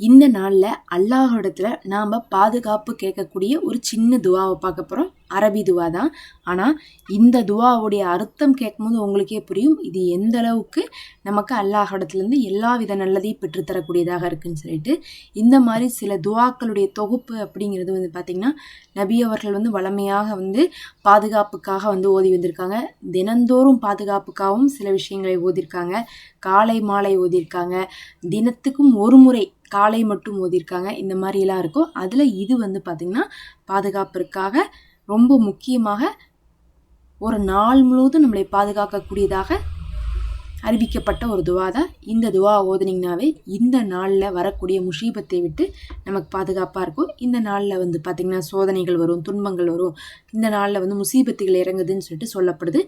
இந்த நாளில் அல்லாஹ்விடத்தில் நாம் பாதுகாப்பு கேட்கக்கூடிய ஒரு சின்ன துவாவை பார்க்க போகிறோம். அரபி துவா தான். ஆனால் இந்த துவாவுடைய அர்த்தம் கேட்கும்போது உங்களுக்கே புரியும் இது எந்த அளவுக்கு நமக்கு அல்லாஹ்விடத்துலேருந்து எல்லா வித நல்லதையும் பெற்றுத்தரக்கூடியதாக இருக்குன்னு சொல்லிட்டு. இந்த மாதிரி சில துவாக்களுடைய தொகுப்பு அப்படிங்கிறது பார்த்திங்கன்னா நபி அவர்கள் வளமையாக பாதுகாப்புக்காக ஓதி வந்திருக்காங்க. தினந்தோறும் பாதுகாப்புக்காகவும் சில விஷயங்களை ஓதியிருக்காங்க. காலை மாலை ஓதியிருக்காங்க. தினத்துக்கும் ஒரு முறை காலை மட்டும் ஓதியிருக்காங்க. இந்த மாதிரிலாம் இருக்கும். அதில் இது பார்த்திங்கன்னா பாதுகாப்பிற்காக ரொம்ப முக்கியமாக ஒரு நாள் முழுவதும் நம்மளை பாதுகாக்கக்கூடியதாக அறிவிக்கப்பட்ட ஒரு துவா தான். இந்த துவா ஓதுனீங்கனாவே இந்த நாளில் வரக்கூடிய முசீபத்தை விட்டு நமக்கு பாதுகாப்பாக இருக்கும். இந்த நாளில் பார்த்திங்கன்னா சோதனைகள் வரும், துன்பங்கள் வரும். இந்த நாளில் முசீபத்துகள் இறங்குதுன்னு சொல்லிட்டு சொல்லப்படுது.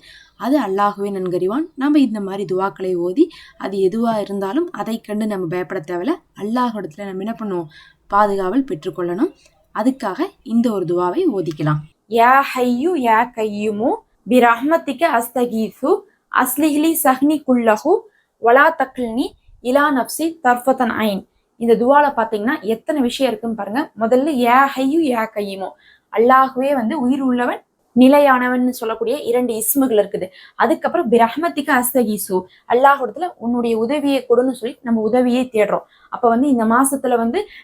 அது அல்லாஹ்வே நன்கறிவான். நம்ம இந்த மாதிரி துவாக்களை ஓதி அது எதுவாக இருந்தாலும் அதை கண்டு நம்ம பயப்பட தேவையில்ல. அல்லாஹ்விடத்தில் நம்ம என்ன பண்ணுவோம், பாதுகாவல் பெற்றுக்கொள்ளணும். அதுக்காக இந்த ஒரு துவாவை ஓதிக்கலாம். யா ஹையு யா கையுமு பிரஹ்மத்திக அஸ்தகீசு அஸ்லிஹ்லி சஹ்னி குல்லஹு வலா தக்ல்னி இலா நப்சி தர்ஃபத்தன் ஐன். இந்த துவால பார்த்தீங்கன்னா எத்தனை விஷயம் இருக்குன்னு பாருங்க. முதல்ல யா ஹையு யா கையுமு, அல்லாஹ்வே உயிர் உள்ளவன் நிலையானவன் சொல்லக்கூடிய 2 இஸ்முகள் இருக்குது. அதுக்கப்புறம் பிரஹ்மத்திக அஸ்தகீசு, அல்லாஹ்விடத்துல உன்னுடைய உதவியை கொடுன்னு சொல்லி நம்ம உதவியை தேடுறோம். அப்ப இந்த மாசத்துல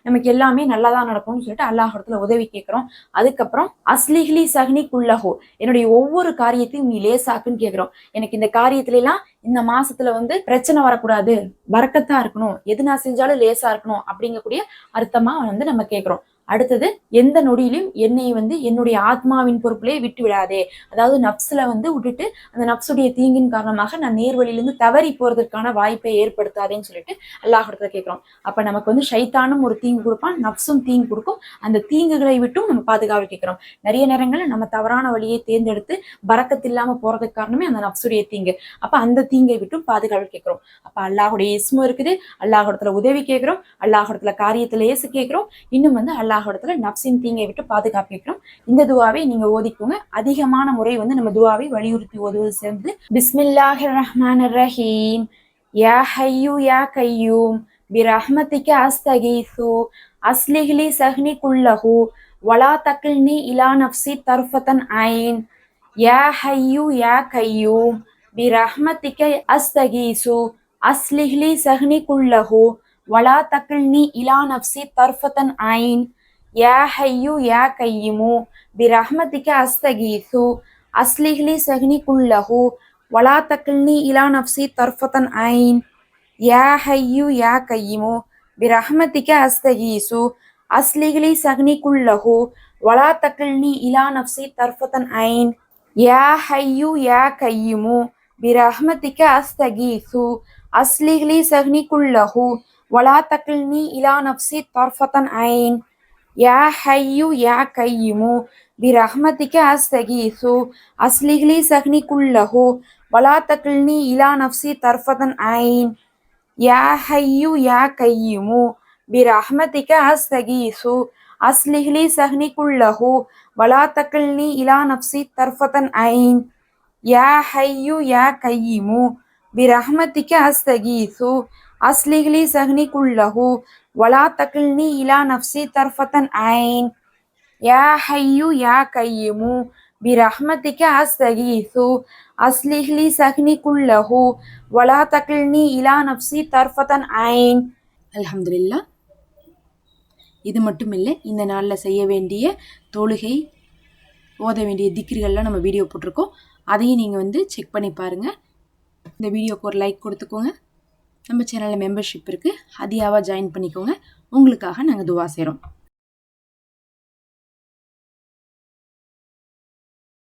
நமக்கு எல்லாமே நல்லதான் நடக்கும்னு சொல்லிட்டு அல்லாஹ்விடத்துல உதவி கேட்கிறோம். அதுக்கப்புறம் அஸ்லிஹ்லி சஹ்னி குல்லஹு, என்னுடைய ஒவ்வொரு காரியத்தையும் நீ லேசாக்குன்னு கேட்கிறோம். எனக்கு இந்த காரியத்துல எல்லாம் இந்த மாசத்துல பிரச்சனை வரக்கூடாது, பரக்கத்தா இருக்கணும், எது நான் செஞ்சாலும் லேசா இருக்கணும் அப்படிங்கக்கூடிய அர்த்தமா நம்ம கேட்கிறோம். அடுத்தது எந்த நொடியிலும் என்னை என்னுடைய ஆத்மாவின் பொறுப்பிலே விட்டு விடாதே, அதாவது நப்சுல விட்டுட்டு அந்த நப்சுடைய தீங்கின் காரணமாக நான் நேர்வழியிலிருந்து தவறி போறதுக்கான வாய்ப்பை ஏற்படுத்தாதேன்னு சொல்லிட்டு அல்லாஹ்விடத்துல கேட்கிறோம். அப்ப நமக்கு ஷைத்தானும் ஒரு தீங்கு கொடுப்பான், நப்சும் தீங்கு கொடுக்கும். அந்த தீங்குகளை விட்டும் நம்ம பாதுகாவல் கேட்கிறோம். நிறைய நேரங்கள்ல நம்ம தவறான வழியை தேர்ந்தெடுத்து பரக்கத்து இல்லாம போறதுக்கு காரணமே அந்த நப்சுடைய தீங்கு. அப்ப அந்த தீங்கை விட்டும் பாதுகாவல் கேட்கிறோம். அப்ப அல்லாஹுடைய இஸ்மு இருக்குது, அல்லாஹ்விடத்துல உதவி கேட்கிறோம், அல்லாஹ்விடத்துல காரியத்துல ஏசு கேட்கிறோம், இன்னும் அல்லாஹ்விடத்துல நப்சின் தீங்கை விட்டு பாதுகாப்பு கேட்கிறோம். இந்த துவாவை நீங்க ஓதிக்கோங்க. அதிகமான முறை நம்ம துவாவை வலியுறுத்தி ஓதுவது சேர்ந்து பிஸ்மில்லாஹிர் ரஹ்மானிர் ரஹீம் யா ஹய்யூ யா கையூம் பிரஹ்மத்திக அஸ்தகீசு அஸ்லிஹ்லி சஹ்னி குல்லஹு வலா தக்ல்னி இலா நப்சி தர்ஃபத்தன் ஐன் யா ஹய்யூ யா கையூம் பிரஹ்மத்திக அஸ்தகீசு அஸ்லிஹ்லி சஹ்னி குல்லஹு வலா தக்ல்னி இலா நப்சி தர்ஃபத்தன் ஐன் யா ஹய்யூ யா கையுமு பிரஹ்மத்திக அஸ்தகீசு அஸ்லிஹ்லி சஹ்னி குல்லஹு வலா தக்ல்னி இலா நப்சி தர்ஃபத்தன் ஐன் யா ஹய்யூ யா கையுமு பிரஹ்மத்திக அஸ்தகீசு அஸ்லிஹ்லி சஹ்னி குல்லஹு வலா தக்ல்னி இலா நப்சி தர்ஃபத்தன் ஐன் யா ஹய்யூ யா கையுமு பிரஹ்மத்திக அஸ்தகீசு அஸ்லிஹ்லி சஹ்னி குல்லஹு வலா தக்ல்னி இலா நப்சி தர்ஃபத்தன் ஐன் யா ஹய்யூ யா கையுமு பிரஹ்மத்திக அஸ்தகீசு அஸ்லிஹ்லி சஹ்னி குல்லஹு வலா தக்ல்னி இலா நப்சி தர்ஃபத்தன் ஐன் யா ஹய்யூ யா கையுமு பிரஹ்மத்திக அஸ்தகீசு அஸ்லிஹ்லி சஹ்னி குல்லஹு வலா தக்ல்னி இலா நப்சி தர்ஃபத்தன் ஐன் யா ஹய்யூ யா கையுமு பிரஹ்மத்திக அஸ்தகீசு அஸ்லிஹ்லி சஹ்னி குல்லஹு வலா தக்ல்னி இலா நப்சி தர்ஃபத்தன் ஐன் யா ஹய்யூ யா கையுமு பிரஹ்மத்திக அஸ்தகீசு அஸ்லிஹ்லி சஹ்னி குல்லஹு வலா தக்ல்னி இலா நப்சி தர்ஃபத்தன் ஐன். அல்ஹம்துலில்லாஹ். இது மட்டும் இல்லை, இந்த நாளில் செய்ய வேண்டிய தொழுகை, ஓத வேண்டிய திக்ருகள்லாம் நம்ம வீடியோ போட்டிருக்கோம். அதையும் நீங்கள் செக் பண்ணி பாருங்கள். இந்த வீடியோக்கு ஒரு லைக் கொடுத்துக்கோங்க. நம்ம சேனலில் மெம்பர்ஷிப் இருக்குது, ஹதியாவாக ஜாயின் பண்ணிக்கோங்க. உங்களுக்காக நாங்கள் துவா செய்கிறோம்.